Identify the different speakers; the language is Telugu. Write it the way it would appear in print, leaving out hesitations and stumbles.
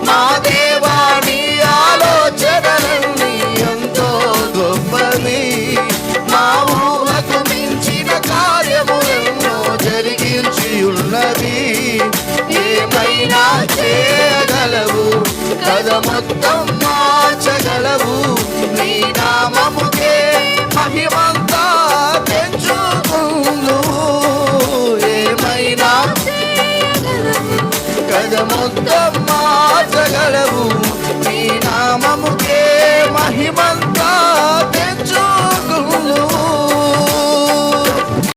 Speaker 1: మా దేవా నీ ఆలోచనలన్నీ ఎంతో గొప్పవి. మా ఊహకు మించిన కార్యములెన్నో జరిగించి ఉన్నది. ఏమైనా చేయగలవు, కథ మొత్తం మార్చగలవు. నీ నామముకే మహిమంతా తెచ్చు